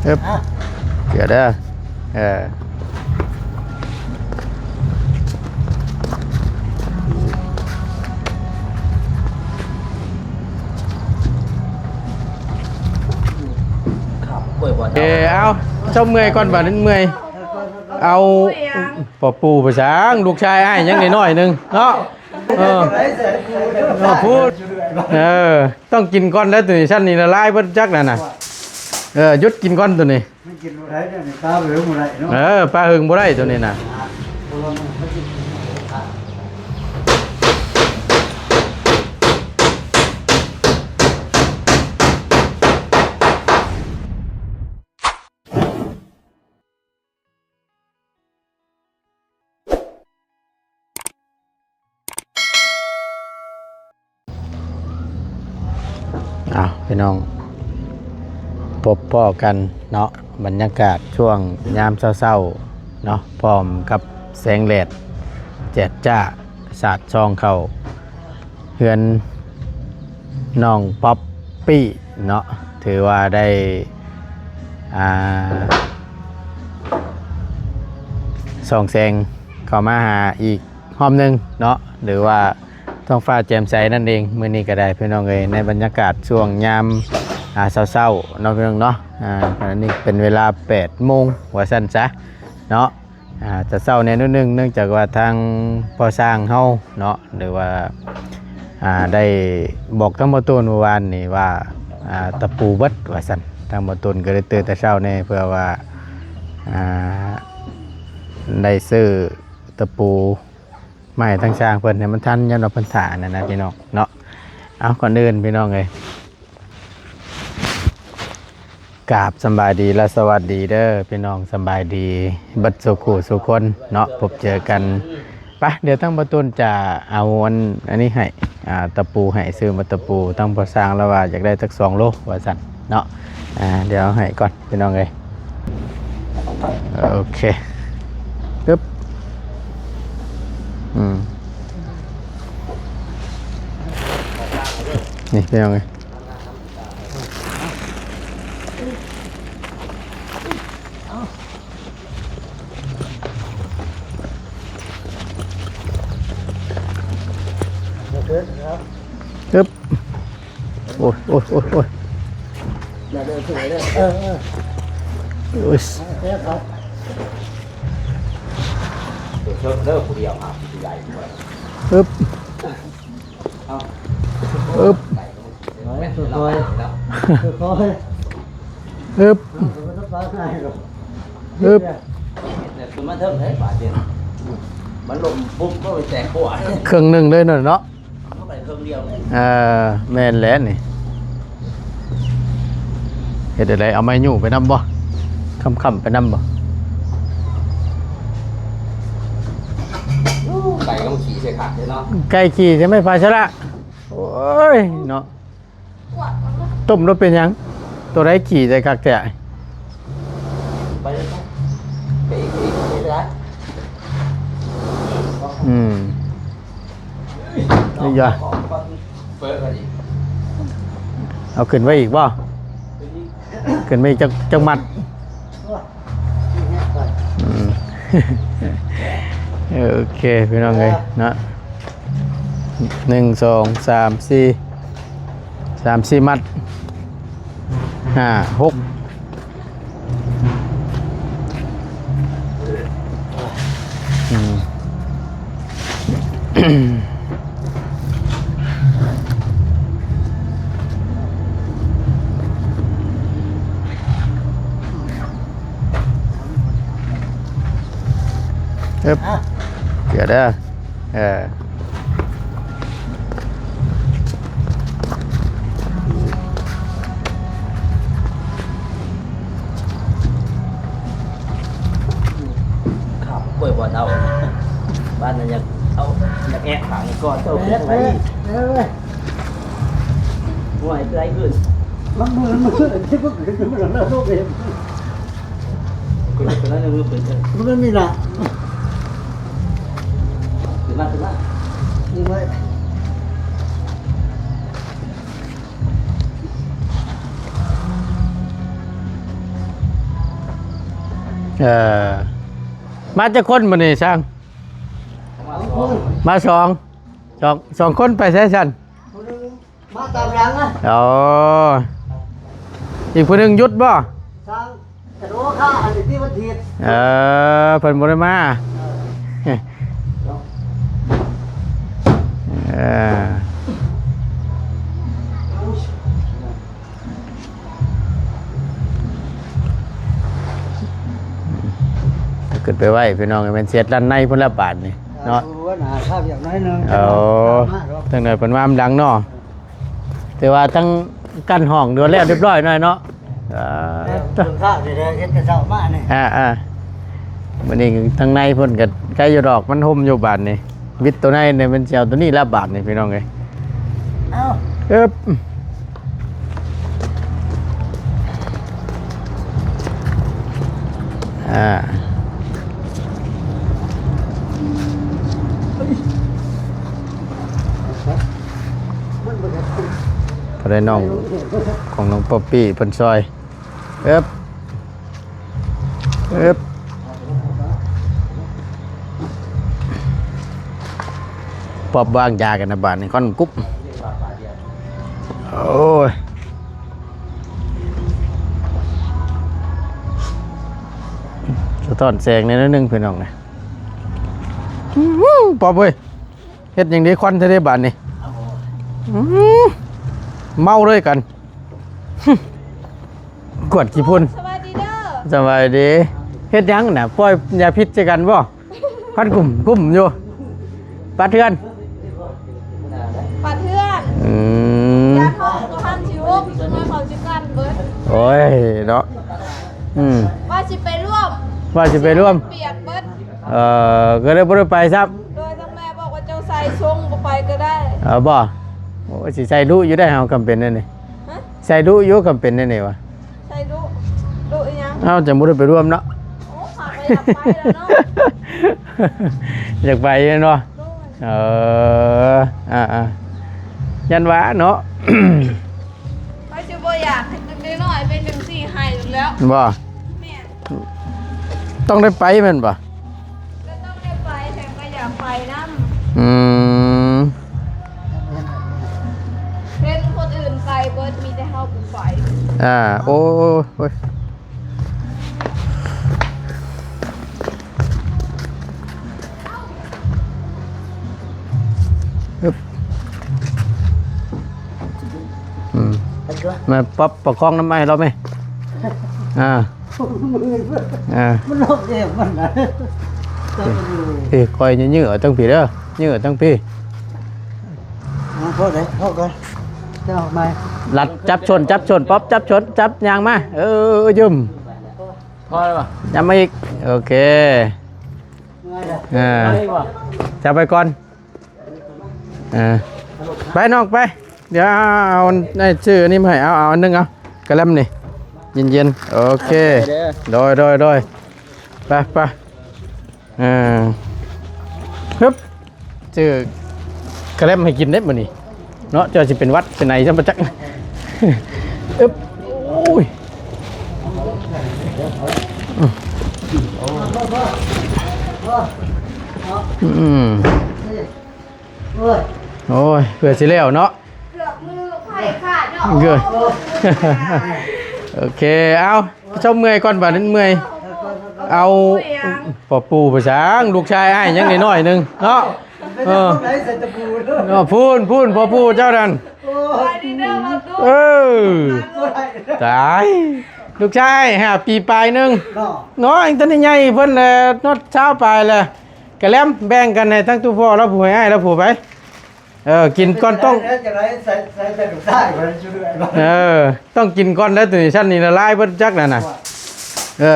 เอ๊บเดี๋ยวเด้อเออเอาเจ้าเมื่อยก่อนบ่นั้นเมื่อยเอาปอปูไปช้างลูกชายอ้ายยังน้อยๆนึงเนาะพูดต้องกินก้อนแล้วตัวนี้ชั้นนี้ละลายเพิ่นจักนั่นน่ะหยุดกินก้อนตัวนี้ไม่กินบ่ได้เนี่ยปลาหึงบ่ได้เนาะปลาหึงบ่ได้ตัวนี้น่ะพี่น้องพบพ่อกันเนาะบรรยากาศช่วงยามเช้าๆเนาะพร้อมกับแสงแดดแจ่มจ้าสาดช่องเข้าเฮือนน้องป๊อปปี้เนาะถือว่าได้ส่องแสงเข้ามาหาอีกห้อมหนึ่งเนาะหรือว่าท้องฟ้าแจ่มใสนั่นเองมื้อนี้ก็ได้พี่น้องเอ้ยในบรรยากาศช่วงยามเช้าๆเนาะพี่น้องเนาะขณะนี้เป็นเวลา 8 โมงว่าซั่นซะเนาะจะเช้าแน่นิดนึงเนื่องจากว่าทางพ่อสร้างเฮาเนาะหรือว่าได้บอกทั้งบ่ตูนเมื่อวานนี่ว่าตะปูเบิดว่าซั่นทางบ่ตูนก็เลยตื่นแต่เช้าแน่เพื่อว่าได้ซื้อตะปูไม่ทั้งช้างเพิ่นเนี่ยมันทันยันว่าเพิ่นถ่านั่นนะพี่น้องเนาะเอาก่อนอื่นพี่น้องเอ้ยกราบสบายดีและสวัสดีเด้อพี่น้องสบายดีบัดสุขุสุคนเนาะพบเจอกันไปเดี๋ยวทั้งประตูจะเอาอันนี้ให้ตะปูให้ซื้อมาตะปูตั้งพอสร้างแล้วว่าอยากได้สัก2 โลว่าสั่นเนาะเดี๋ยวให้ก่อนพี่น้องเอ้ยโอเคปึ๊บนี่เป็นยังไงปึ๊บโอ้ยโอ้ยโอ้ยโอ้ยอย่าเดินสวยเลยโอ้ยเลิกผู้เดียวครับผู้ใหญ่ปึ๊บปึ๊บค่อยค่อยปึ๊บปึ๊บมันเทิงเลยบาดเจ็บมันลมปุ๊บก็ไปแตกหัวเครื่องหนึ่งเลยเนาะเครื่องเดียวแม่นแล้วนี่เฮ็ดอะไรเอาไม้ยู่ไปนำบ่ค่ำๆไปนำบ่ไก่ก็ขี่ใส่ขาดเลยเนาะไก่ขี่ใช่ไหมภาชนะโอ้ยเนาะต้มรถเป็นยังตัวไรขี่ใส่ขาดแท้ไปเลยไปอีกเลยนี่ยาเอาขึ้นไว้อีกบ่ขึ้นไว้จังมัดโอเคพี่น้องเลยนะ1 2 3 4 มัด5 6เดี๋ยวเด้อขับป่วยบ่เอาบ้านนั้นอยากแอะขังก่อนเจ้าขึ้นไว้ห่วยไรขึ้นมันที่พวกขึ้นมันเลิกโลกเองคุณคนนั้นมือเป็นมันไม่มีละขึ้นมานี่ไว้ เออมาจะคนมานี่ช่างมาสองคนไปใช่ฉัน มาตามหลังอ่ะ อ๋ออีกคนหนึ่งหยุดบ่ สร้างกระโดดข้าอันนี้ที่วันเทียน เพิ่นบ่ได้มาเออขึ้นไปไหวพี่น้องเป็นเสียดด้านในพุ่นละบาทนี่เนาะ ว่าหนาข้าวอย่างน้อยนึง ตั้งแต่เป็นว่ามันดังเนาะแต่ว่าทั้งกั้นห้องเดือนแล้วเรียบร้อยหน่อยเนาะข้าวเดี๋ยวเฮ็ดกระเช้ามาเนี่ย วันนี้ทั้งในเพิ่นก็ใกล้อยู่ดอกมันห่มอยู่บาทนี่วิทย์ตัวในเนี่ยมันเจียวตัวนี้ละบาทนี่พี่น้องเอ้ย เอ้า เอ๊บพอได้น้องของน้องป๊อปปี้เพิ่นซอยเอ๊บปอบวางยากันนะบาทนี่ค่อนกุ๊บโอ้ยสะท้อนแสงในนิดนึงพี่น้องนะปอบเว้ยเฮ็ดอย่างนี้ควันจะได้บาทนี่เมาเลยกันกวดขี้พุ่น สวัสดีเด้อ สบายดีเฮ็ดหยังน่ะปล่อยยาพิษใส่กันบ่พันกลุ่มอยู่ปัดเทือน ปัดเพื่อน อืม ยาทองตัวหันชิวจนมาเขาจิกันเบิด โอ้ยเนาะว่าสิไปร่วม ว่าสิไปร่วม เปียกเบิด ก็เลยบ่ได้ไปซับ โดยทั้งแม่บอกว่าเจ้าใส่ชงบ่ไปก็ได้ บ่โอ้สิใส่ดุอยู่ได้เฮาคำเป็นนั่นนี่ ฮะ ใส่ดุอยู่คำเป็นนั่นนี่วะ ใส่ดุดุอีหยัง เฮาจะบ่ได้ไปร่วมเนาะ โอ้ขาไปอยากไปแล้วเนาะ อยากไปเนาะ ดุ ยันวะเนาะ ไปสิบ่อยากให้ตึกน้อยๆเป็นจังซี่ให้แล้ว บ่ แม่ ต้องได้ไปแม่นบ่ ก็ต้องได้ไปแต่ก็อยากไปนำ อืม เห็นคนอื่นไปเบิดมีแต่เฮาบ่ไป โอ้ยอึ๊บมาป๊อปประคองน้ำไม้เราไหมมันโลกเดียวมันนะต้องอยู่ พี่คอยยืดตั้งพี่เด้อยืดตั้งพี่ พอเลยพอก่อนเจ้าไม่ หลัดจับชนป๊อปจับชนจับยางมายืมพอแล้วป่ะจับมาอีกโอเคจับไปก่อนไปนอกไปเดี๋ยวเอาชื่อนี่มาให้เอาอันนึงเอากระลำนี่เย็นโอเคโดยไปฮึบชื่อกระลำให้กินได้บ่นี่เนาะจะสิเป็นวัดเป็นไหนซะบ่จักอึ๊บโอ้ยโอ้ยเพื่อสิแล้วเนาะ เกือบมือไผ่ขาดเนาะ เกิน โอเคเอาชมเมื่อยก่อนบ่นั้นเมื่อยเอาปอปูภาษาลูกชายอ้ายยังน้อยๆนึงเนาะไหนใส่ตะปูด้วย เนาะพูนปอปูเจ้านั่น ไปดีเด้อมาดู ตายลูกชาย5 ปีปลายนึง เนาะ เนาะอันตอนนี้ใหญ่เพิ่นนดเช้าปลายเลยกะแลมแบ่งกันให้ทั้งตู้พ่อแล้วผู้ให้อ้ายแล้วผู้ไปกินก่อนต้อง จะไรใส่ถุงใต้ก่อนช่วยต้องกินก่อนแล้วตัวนี้ชั้นนี้ละลายเบิดจักนั่นน่ะ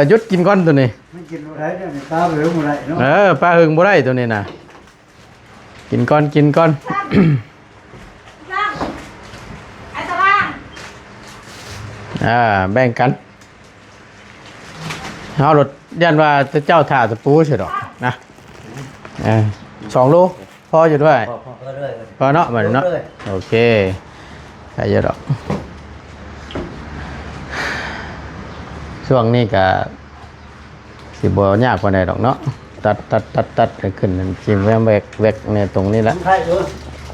หยุดกินก่อนตัวนี้ ไม่กินอะไรเนี่ยตาเหลืองอะไรเนาะ ปลาหึงบ่ได้ตัวนี้น่ะกินก่อน นั่งไอ้ตะล่าง แบ่งกันเอารถยันว่าเจ้าถ่าตะปูใช่ดอกนะ2 โลพออยู่ด้วยพอเนาะเหมือนเนาะโอเคใช่เยอะดอกช่วงนี้ก็ สิบ่ยากกว่าใดดอกเนาะตัดให้ขึ้นนั่นสิแวกเนี่ยตรงนี้ละ ใช่เด้อ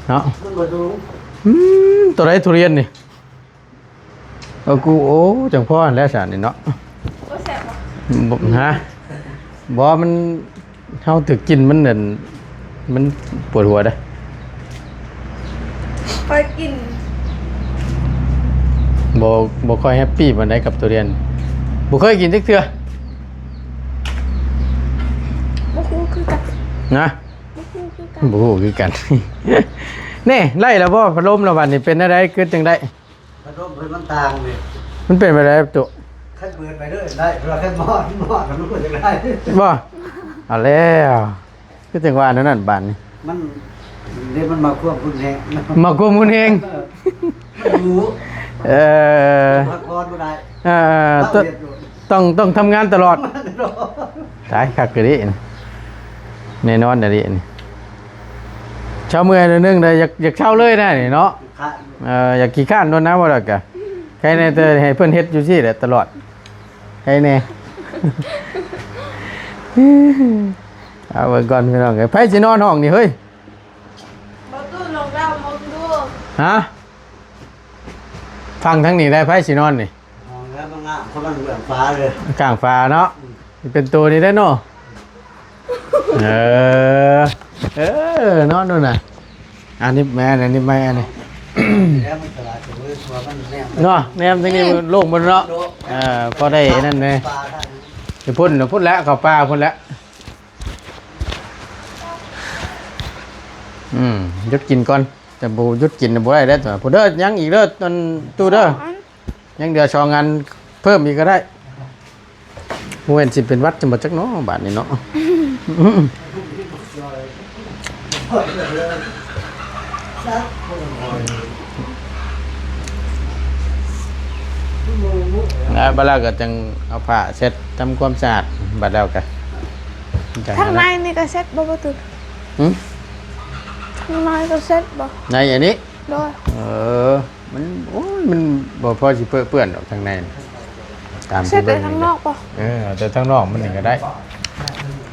เนาะ มันบ่ดู ตัวไหนทุเรียนนี่กูโอ้จังพ่อแล้วสารนี่เนาะ ก็แสบบ่ ฮะบ่มันเฮาถึกกินมันนั่นมันปวดหัวเด้อ ไปกิน บ่ค่อยแฮปปี้ปานใดกับทุเรียนบ่เคยกินจักเทื่อ บ่คู่คือกัน นะ บ่คู่คือกัน บ่ฮู้คือกัน แน่ไล่แล้วบ่พัดลมแล้วบัดนี้เป็นอะไรเกิดจังได๋ พัดลมเพิ่นมันต่างเลย มันเป็นไปได้ตุ คันเบิดไปเด้อได้เพราะว่าคันหมอดมันก็จะได้ บ่เอาแล้วคือจังว่านั่นบัดนี้ มันเดี๋ยวมันมาควบคุมแฮง มากุมคุณเอง มันรู้ เออ พักผ่อนบ่ได้ เอ่อ เต้าเรียนอยู่ ต้องทำงานตลอด มันรอ ตายคักกะดิแน่นอนน่ะดิเช้าเมื่อยนึงได้อยากเช้าเลยได้นี่เนาะ ค่ะ อยากขี้ข้านโดนน้ำบ่ดอกกะใครแน่แต่ให้เพิ่นเฮ็ดอยู่ซี่แหละตลอดใครแน่ เอาไว้ก่อนพี่น้องเอ้ยไผสินอนห้องนี่เฮ้ย บ่ตู้ลงแล้วมองดู ฮะฟังทั้งนี้ได้ไผสินอนนี่ มองแล้วมันงามเพราะมันเหมือนฟ้าเลย กลางฟ้าเนาะเป็นตัวนี้ได้เนาะเออนอนดูน่ะอันนี้แม่อันนี้แม่อันนี้ แล้วมันตลาดจะมือตัวมันแนม เนาะแนมทั้งนี้โลกมันเนาะพอได้นั่นเลย ปลาได้ จะพุ่นแล้วเข้าป่าพุ่นแล้วหยุดกินก่อนแต่บูหยุดกินบ่ได้แล้วตัวผู้เด้อยังอีกเด้อตอนตู้เด้อยังเดือชองงานเพิ่มอีกก็ได้มวยสิเป็นวัดจะมาจักเนาะบาทนี้เนาะแล้วบัดแล้วก็จังเอาผ้าเช็ดทำความสะอาดบัดแล้วก็จั ข้างใน นั้น นี่ก็เซ็ตบ่บ่ตู้ หืม ข้างในก็เซ็ตบ่ ในอันนี้ โดย มันโอ้ยมันบ่พอสิเปื้อนๆดอกทางในน่ะตาม เซ็ต ที่ ได้ เบิ่ง ข้าง นี่ นอกบ่ แต่ทางนอกมันนี่ก็ได้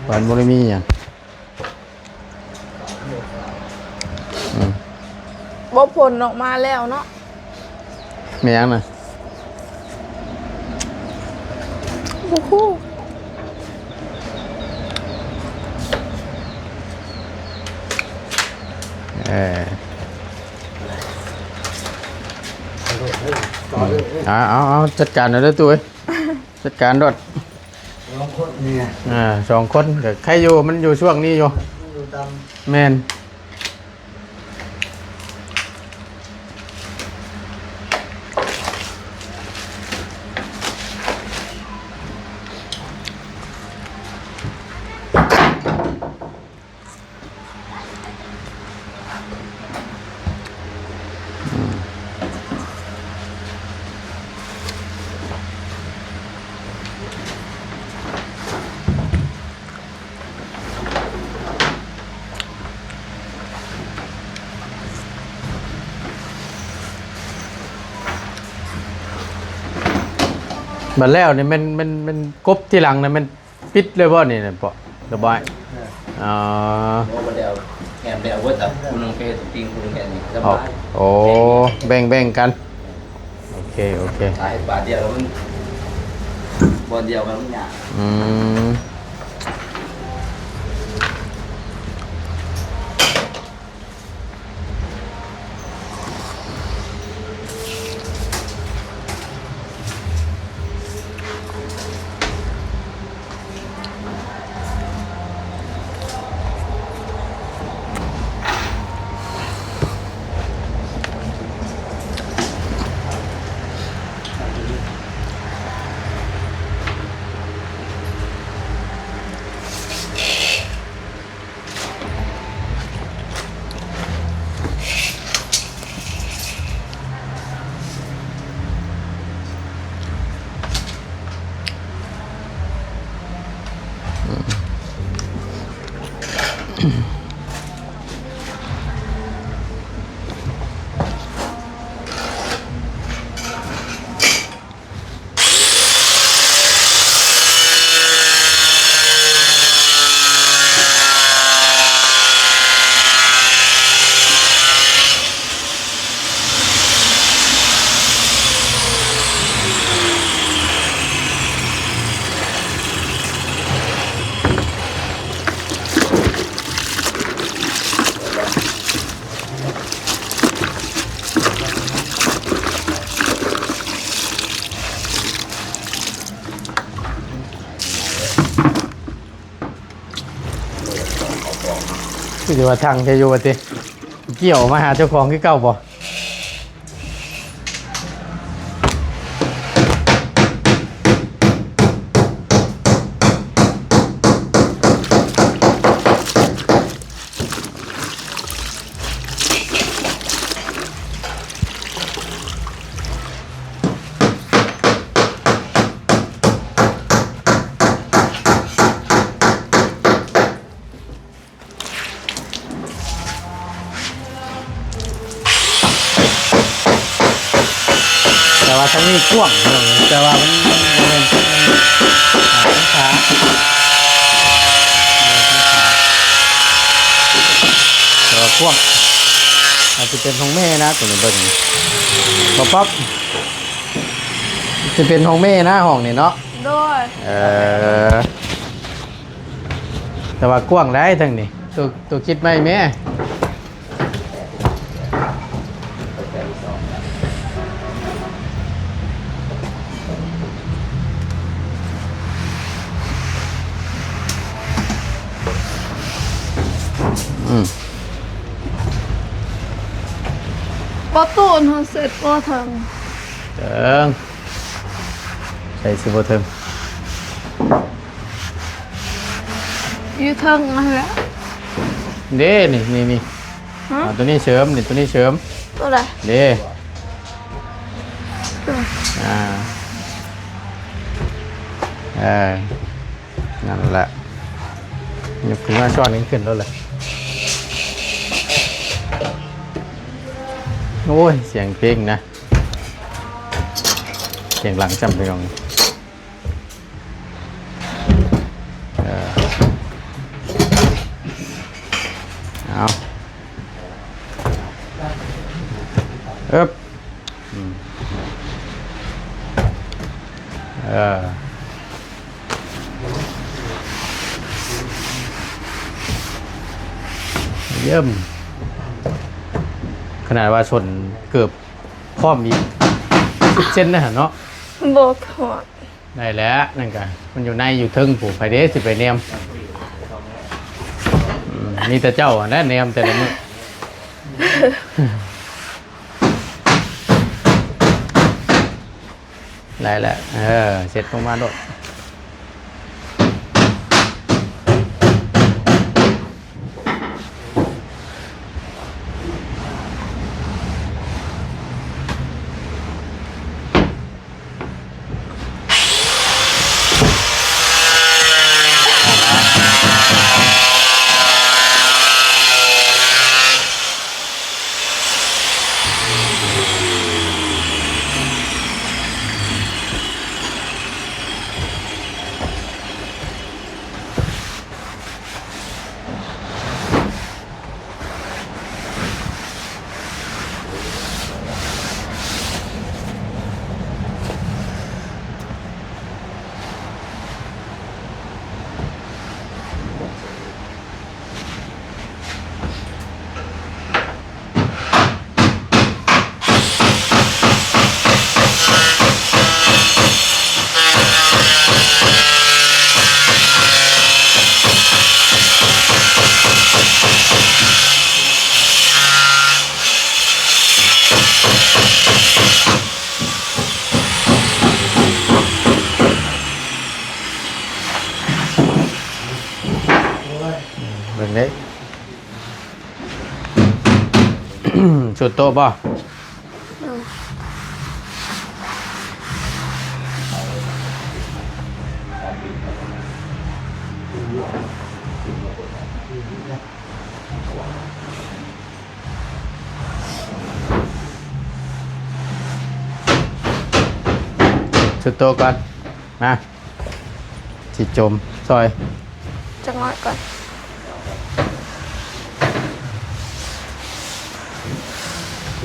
วันบ่ได้มีหยัง บ่ผลออกมาแล้วเนาะ แม่หยังน่ะ บ่คู่ เอาจัดการเอาเด้อตุ้ยจัดการรถ ลองคนเนี่ย 2คนก็ใครอยู่มันอยู่ช่วงนี้อยู่ อยู่ตาม แม่นบัดแล้วนี่มันกบที่หลังน่ะมันปิดเลยบ่นี่น่ะปะสบายอ๋อ โอ้เดี๋ยวแหมเดี๋ยวว่าแต่คุณลงเพจจริงคุณแค่นี้ส เอา บาย โอ้แบ่งกันโอเค ขายบาทเดียวแล้วมันบอลเดียวกันมันยาก อืม อยู่ว่าทางจะอยู่ว่าติเกี่ยวมาหาเจ้าของคือเก่าบ่แต่ว่าทั้งนี้กว้างเนาะแต่ว่ามันเป็นขาแต่ว่ากว้างอาจจะเป็นของแม่นะตัวนี้เบิ่งปั๊บจะเป็นของแม่นะห้องนี่เนาะ โดย แต่ว่ากว้างได้ทั้งนี้ตัวคิดไหมแม่ประตูนเขาเสร็จก็ถึง เถิงใส่สิบเถิง อยู่ถึงนั่นแหละ เด้นี่ ฮะ ตัวนี้เสริมนี่ตัวนี้เสริม ตัวไหน เด้ ตัว นั่นแหละยกขึ้นมาช้อนนี้ขึ้นแล้วเลยโอ้ยเสียงเพลงนะเสียงหลังจำไปลองเอาเอ๊บเยี่ยมขนาดว่าชนเกือบพร้อมอีก10 เซนนะเนาะ โบกหัว ได้แล้วนั่นกันมันอยู่ในอยู่ทึ่งผูกไฟเดสสิไปเนียมมีแต่เจ้าอ่ะนะเนียมแต่ละมื้อได้แล้วเสร็จลงมาโดดเบิ่งได้สุดโตป่ะสุดโตก่อนมาสิจมซอย จังหวะก่อน เ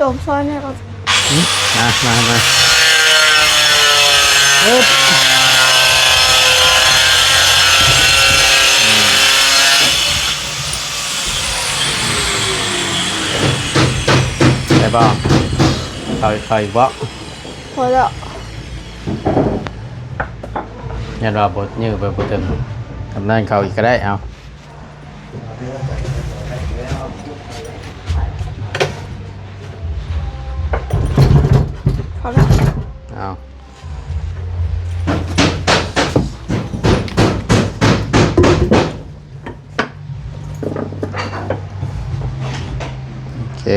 จบซอยเนี่ยก็ มาเอ๊ะได้ป่ะเขาอีกบ่ พอแล้ว ยันว่าบทยื้อไปบทเต็มทำนั่นเขาอีกก็ได้เอา พอแล้ว เอาโอเค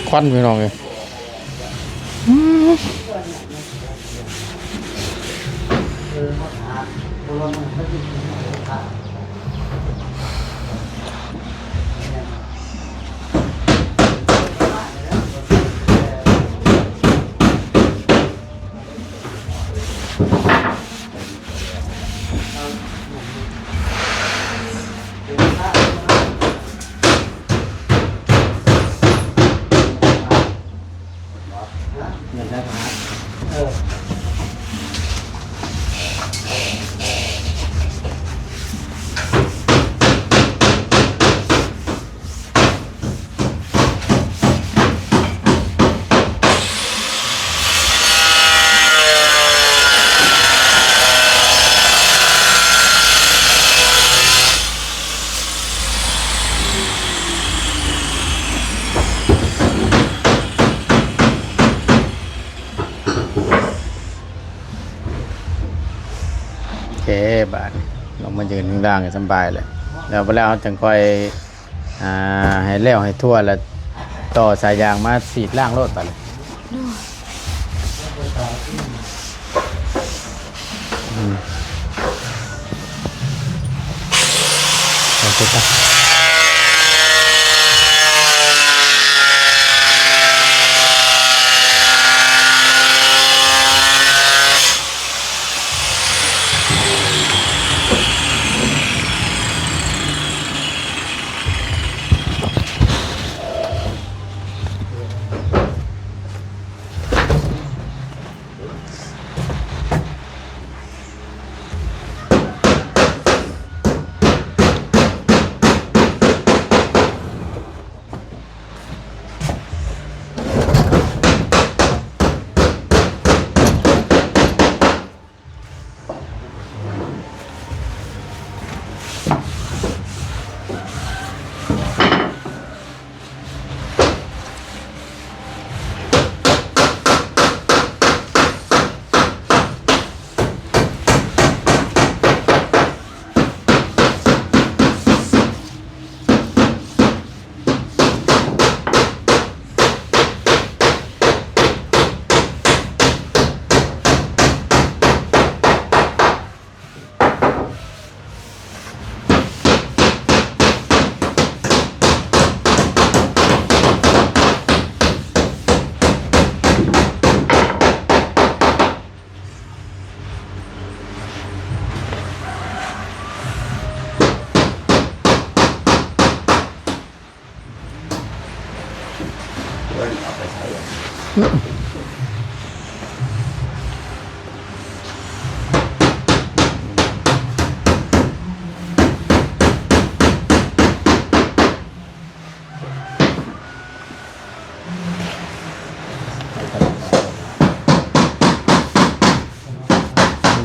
ควันพี่น้องเลย โอเคบาทลงมายืนข้างล่างสบายเลยแล้วเวลาเราจังค่อยให้แล้วให้ทั่วแล้วต่อสายยางมาสีดล่างรถไปเลยโอเคครับ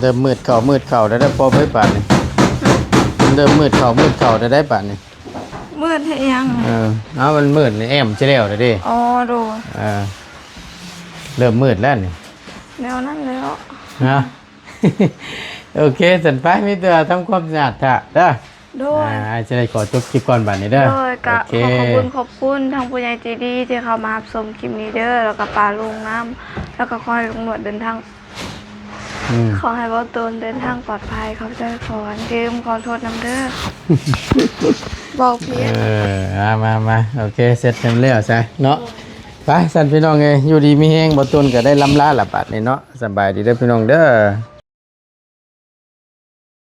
เริ่มมืดเข้าได้พอไปป่านนี่เริ่มมืดเข้าได้ป่านนี่ มืดให้ยัง เอามันมืดนี่แอมจะแล้วเด้ อ๋อโดย เริ่มมืดแล้วนี่ แนวนั้นแล้ว นะ โอเคสันไปมีแต่ทำความสะอาดเถอะเด้อ โดย จะได้ขอจบคลิปก่อนบัดนี้เด้อ โดยกะ โอเค ขอบคุณทางผู้ใหญ่ใจดีที่เข้ามารับชมคลิปนี้เด้อแล้วก็ปลาลุงน้ำแล้วก็ขอให้ลุงหนวดเดินทาง อืม ขอให้บอตูนเดินทางปลอดภัยเขาจะขอยืมขอโทษน้ำเด้อ บอกเพียง มาโอเคเสร็จเต็มแล้วใช่เนาะไปสันพี่น้องเอ้ยอยู่ดีมีแฮงบ่ตุนก็ได้ลำลาละบัดนี้เนาะสบายดีเด้อพี่น้องเด้อ